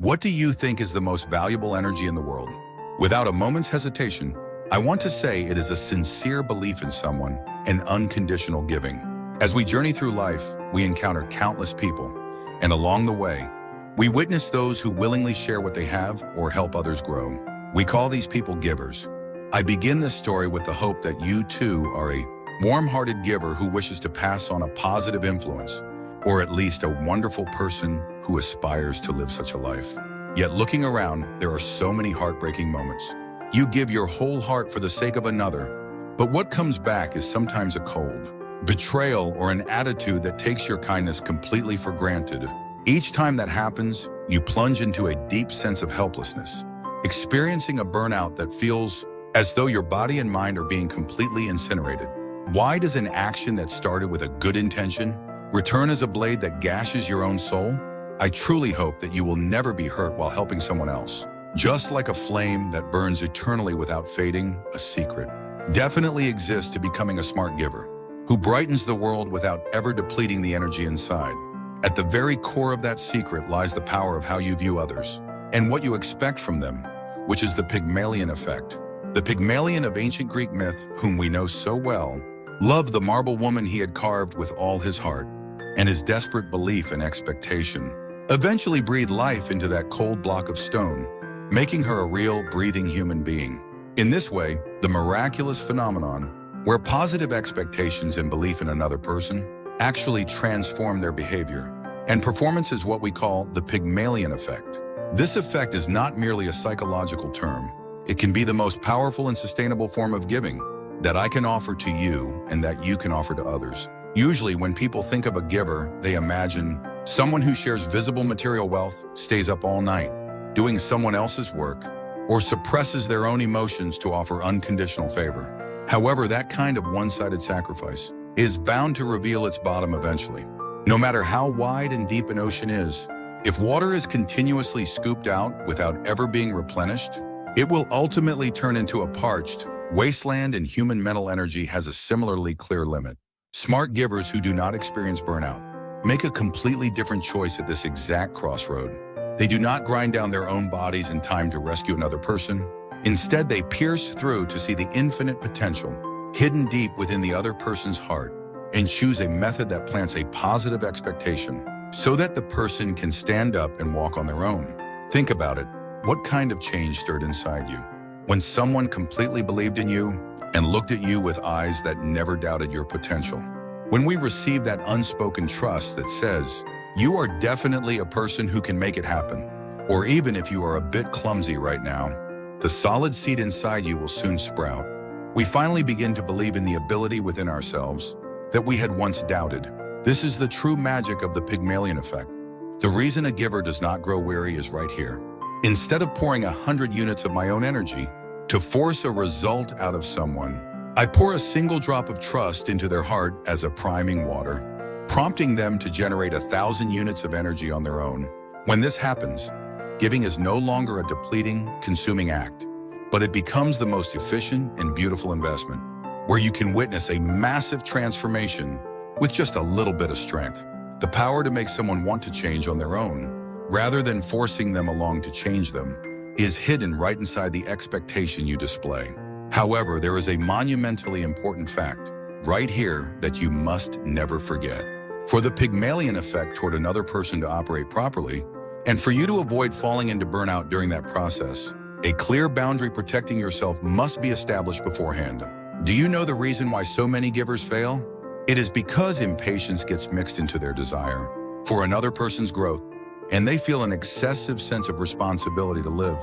What do you think is the most valuable energy in the world? Without a moment's hesitation, I want to say it is a sincere belief in someone and unconditional giving. As we journey through life, we encounter countless people, and along the way, we witness those who willingly share what they have or help others grow. We call these people givers. I begin this story with the hope that you too are a warm-hearted giver who wishes to pass on a positive influence, or at least a wonderful person who aspires to live such a life. Yet looking around, there are so many heartbreaking moments. You give your whole heart for the sake of another, but what comes back is sometimes a cold betrayal or an attitude that takes your kindness completely for granted. Each time that happens, you plunge into a deep sense of helplessness, experiencing a burnout that feels as though your body and mind are being completely incinerated. Why does an action that started with a good intention return as a blade that gashes your own soul? I truly hope that you will never be hurt while helping someone else. Just like a flame that burns eternally without fading, a secret definitely exists to becoming a smart giver, who brightens the world without ever depleting the energy inside. At the very core of that secret lies the power of how you view others and what you expect from them, which is the Pygmalion Effect. The Pygmalion of ancient Greek myth, whom we know so well, loved the marble woman he had carved with all his heart, and his desperate belief and expectation eventually breathed life into that cold block of stone, making her a real, breathing human being. In this way, the miraculous phenomenon, where positive expectations and belief in another person actually transform their behavior, and performance is what we call the Pygmalion Effect. This effect is not merely a psychological term. It can be the most powerful and sustainable form of giving that I can offer to you and that you can offer to others. Usually, when people think of a giver, they imagine someone who shares visible material wealth, stays up all night, doing someone else's work, or suppresses their own emotions to offer unconditional favor. However, that kind of one-sided sacrifice is bound to reveal its bottom eventually. No matter how wide and deep an ocean is, if water is continuously scooped out without ever being replenished, it will ultimately turn into a parched wasteland, and human mental energy has a similarly clear limit. Smart givers who do not experience burnout make a completely different choice at this exact crossroad. They do not grind down their own bodies in time to rescue another person. Instead, they pierce through to see the infinite potential hidden deep within the other person's heart and choose a method that plants a positive expectation so that the person can stand up and walk on their own. Think about it. What kind of change stirred inside you when someone completely believed in you and looked at you with eyes that never doubted your potential? When we receive that unspoken trust that says, you are definitely a person who can make it happen, or even if you are a bit clumsy right now, the solid seed inside you will soon sprout. We finally begin to believe in the ability within ourselves that we had once doubted. This is the true magic of the Pygmalion Effect. The reason a giver does not grow weary is right here. Instead of pouring 100 units of my own energy to force a result out of someone, I pour a single drop of trust into their heart as a priming water, prompting them to generate 1,000 units of energy on their own. When this happens, giving is no longer a depleting, consuming act, but it becomes the most efficient and beautiful investment, where you can witness a massive transformation with just a little bit of strength. The power to make someone want to change on their own, rather than forcing them along to change them, is hidden right inside the expectation you display. However, there is a monumentally important fact right here that you must never forget. For the Pygmalion Effect toward another person to operate properly, and for you to avoid falling into burnout during that process, a clear boundary protecting yourself must be established beforehand. Do you know the reason why so many givers fail? It is because impatience gets mixed into their desire for another person's growth, and they feel an excessive sense of responsibility to live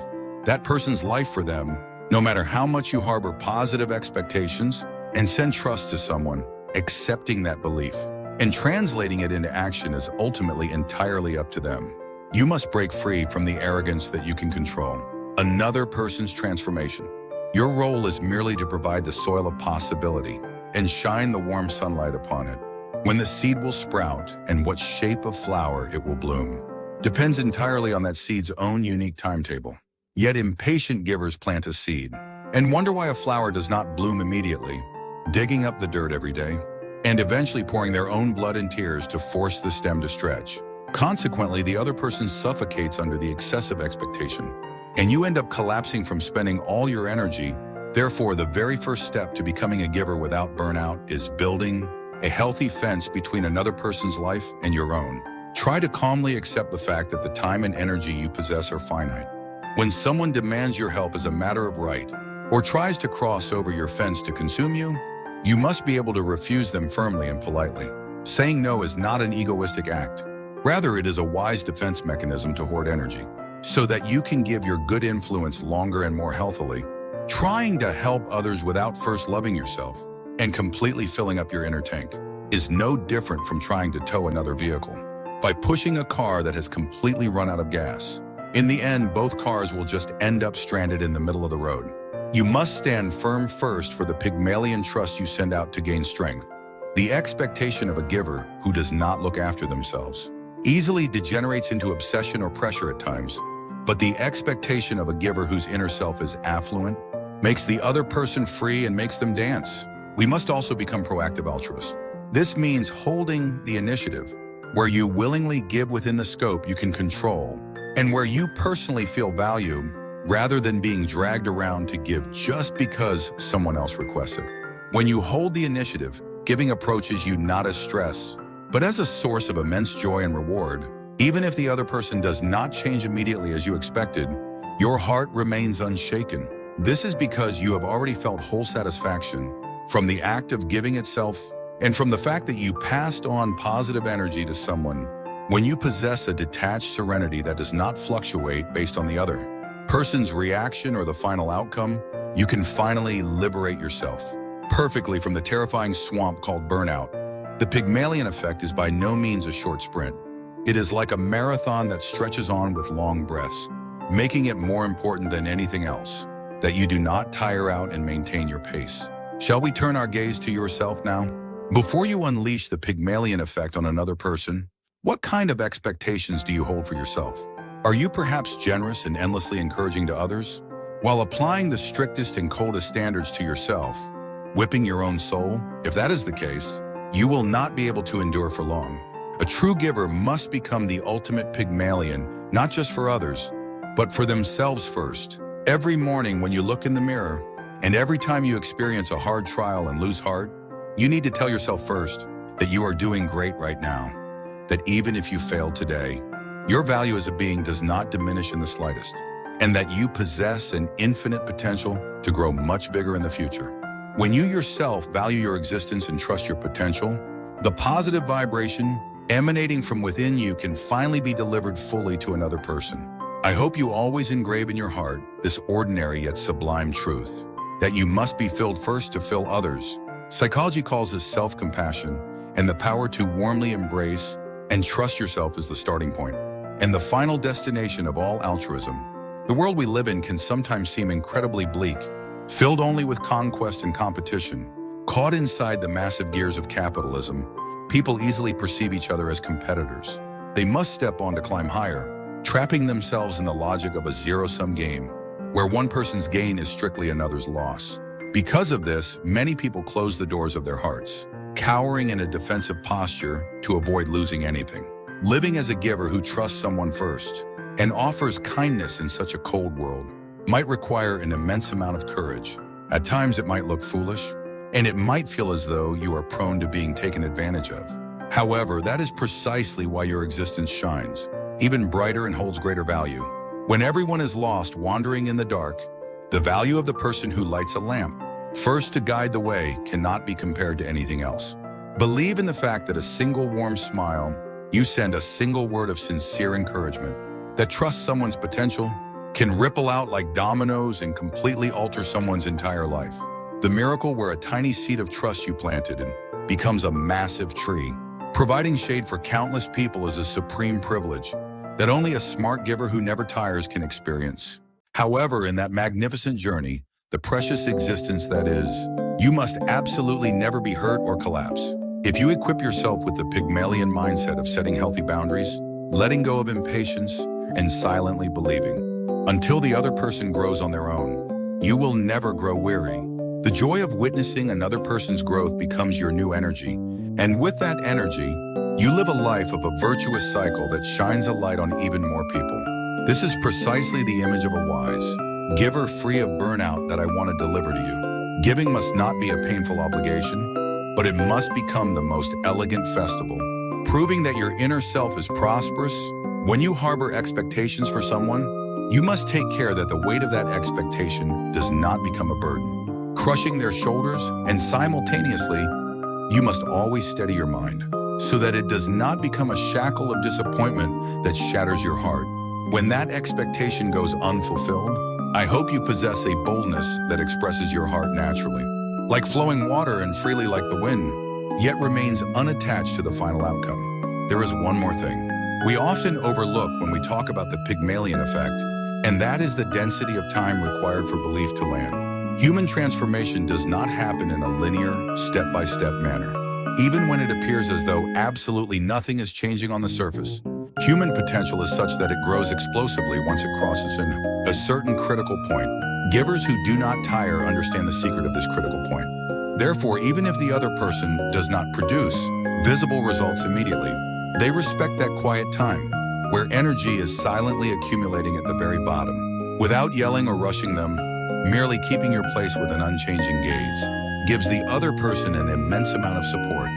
that person's life for them. No matter how much you harbor positive expectations and send trust to someone, accepting that belief and translating it into action is ultimately entirely up to them. You must break free from the arrogance that you can control another person's transformation. Your role is merely to provide the soil of possibility and shine the warm sunlight upon it. When the seed will sprout and what shape of flower it will bloom depends entirely on that seed's own unique timetable. Yet impatient givers plant a seed and wonder why a flower does not bloom immediately, digging up the dirt every day and eventually pouring their own blood and tears to force the stem to stretch. Consequently, the other person suffocates under the excessive expectation, and you end up collapsing from spending all your energy. Therefore, the very first step to becoming a giver without burnout is building a healthy fence between another person's life and your own. Try to calmly accept the fact that the time and energy you possess are finite. When someone demands your help as a matter of right, or tries to cross over your fence to consume you, you must be able to refuse them firmly and politely. Saying no is not an egoistic act. Rather, it is a wise defense mechanism to hoard energy, so that you can give your good influence longer and more healthily. Trying to help others without first loving yourself and completely filling up your inner tank is no different from trying to tow another vehicle by pushing a car that has completely run out of gas. In the end, both cars will just end up stranded in the middle of the road. You must stand firm first for the Pygmalion trust you send out to gain strength. The expectation of a giver who does not look after themselves easily degenerates into obsession or pressure at times, but the expectation of a giver whose inner self is affluent makes the other person free and makes them dance. We must also become proactive altruists. This means holding the initiative, where you willingly give within the scope you can control, and where you personally feel value, rather than being dragged around to give just because someone else requests it. When you hold the initiative, giving approaches you not as stress, but as a source of immense joy and reward. Even if the other person does not change immediately as you expected, your heart remains unshaken. This is because you have already felt whole satisfaction from the act of giving itself and from the fact that you passed on positive energy to someone. When you possess a detached serenity that does not fluctuate based on the other person's reaction or the final outcome, you can finally liberate yourself perfectly from the terrifying swamp called burnout. The Pygmalion Effect is by no means a short sprint. It is like a marathon that stretches on with long breaths, making it more important than anything else that you do not tire out and maintain your pace. Shall we turn our gaze to yourself now? Before you unleash the Pygmalion Effect on another person, what kind of expectations do you hold for yourself? Are you perhaps generous and endlessly encouraging to others, while applying the strictest and coldest standards to yourself, whipping your own soul? If that is the case, you will not be able to endure for long. A true giver must become the ultimate Pygmalion, not just for others, but for themselves first. Every morning when you look in the mirror, and every time you experience a hard trial and lose heart, you need to tell yourself first that you are doing great right now, that even if you fail today, your value as a being does not diminish in the slightest, and that you possess an infinite potential to grow much bigger in the future. When you yourself value your existence and trust your potential, the positive vibration emanating from within you can finally be delivered fully to another person. I hope you always engrave in your heart this ordinary yet sublime truth, that you must be filled first to fill others. Psychology calls this self-compassion, and the power to warmly embrace and trust yourself is the starting point and the final destination of all altruism. The world we live in can sometimes seem incredibly bleak, filled only with conquest and competition. Caught inside the massive gears of capitalism, people easily perceive each other as competitors. They must step on to climb higher, trapping themselves in the logic of a zero-sum game, where one person's gain is strictly another's loss. Because of this, many people close the doors of their hearts, cowering in a defensive posture to avoid losing anything. Living as a giver who trusts someone first and offers kindness in such a cold world might require an immense amount of courage. At times it might look foolish, and it might feel as though you are prone to being taken advantage of. However, that is precisely why your existence shines, even brighter and holds greater value. When everyone is lost wandering in the dark, the value of the person who lights a lamp first to guide the way cannot be compared to anything else. Believe in the fact that a single warm smile, you send a single word of sincere encouragement that trusts someone's potential, can ripple out like dominoes and completely alter someone's entire life. The miracle where a tiny seed of trust you planted in becomes a massive tree. Providing shade for countless people is a supreme privilege that only a smart giver who never tires can experience. However, in that magnificent journey, the precious existence that is, you must absolutely never be hurt or collapse. If you equip yourself with the Pygmalion mindset of setting healthy boundaries, letting go of impatience, and silently believing, until the other person grows on their own, you will never grow weary. The joy of witnessing another person's growth becomes your new energy, and with that energy, You live a life of a virtuous cycle that shines a light on even more people. This is precisely the image of a wise giver free of burnout that I want to deliver to you. Giving must not be a painful obligation, but it must become the most elegant festival, proving that your inner self is prosperous. When you harbor expectations for someone, you must take care that the weight of that expectation does not become a burden, crushing their shoulders, and simultaneously, you must always steady your mind so that it does not become a shackle of disappointment that shatters your heart. When that expectation goes unfulfilled, I hope you possess a boldness that expresses your heart naturally, like flowing water and freely like the wind, yet remains unattached to the final outcome. There is one more thing we often overlook when we talk about the Pygmalion Effect, and that is the density of time required for belief to land. Human transformation does not happen in a linear, step-by-step manner. Even when it appears as though absolutely nothing is changing on the surface, human potential is such that it grows explosively once it crosses a certain critical point. Givers who do not tire understand the secret of this critical point. Therefore, even if the other person does not produce visible results immediately, they respect that quiet time, where energy is silently accumulating at the very bottom. Without yelling or rushing them, merely keeping your place with an unchanging gaze gives the other person an immense amount of support.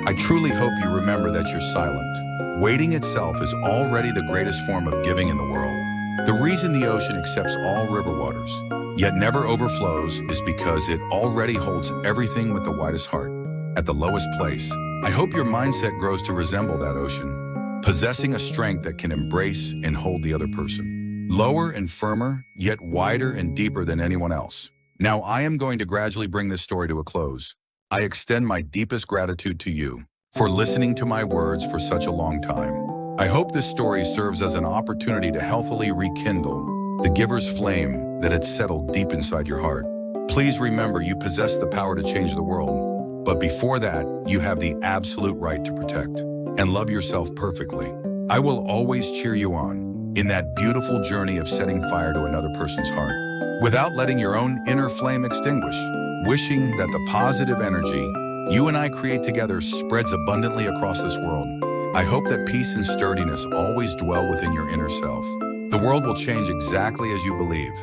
I truly hope you remember that you're silent. Waiting itself is already the greatest form of giving in the world. The reason the ocean accepts all river waters, yet never overflows, is because it already holds everything with the widest heart, at the lowest place. I hope your mindset grows to resemble that ocean, possessing a strength that can embrace and hold the other person. Lower and firmer, yet wider and deeper than anyone else. Now I am going to gradually bring this story to a close. I extend my deepest gratitude to you for listening to my words for such a long time. I hope this story serves as an opportunity to healthily rekindle the giver's flame that had settled deep inside your heart. Please remember you possess the power to change the world. But before that, you have the absolute right to protect and love yourself perfectly. I will always cheer you on in that beautiful journey of setting fire to another person's heart, without letting your own inner flame extinguish. Wishing that the positive energy you and I create together spreads abundantly across this world. I hope that peace and sturdiness always dwell within your inner self. The world will change exactly as you believe,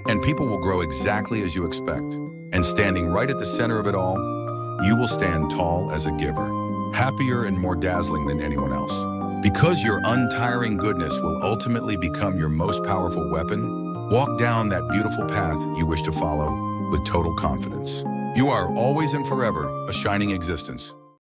and people will grow exactly as you expect. And standing right at the center of it all, you will stand tall as a giver, happier and more dazzling than anyone else. Because your untiring goodness will ultimately become your most powerful weapon, walk down that beautiful path you wish to follow with total confidence. You are always and forever a shining existence.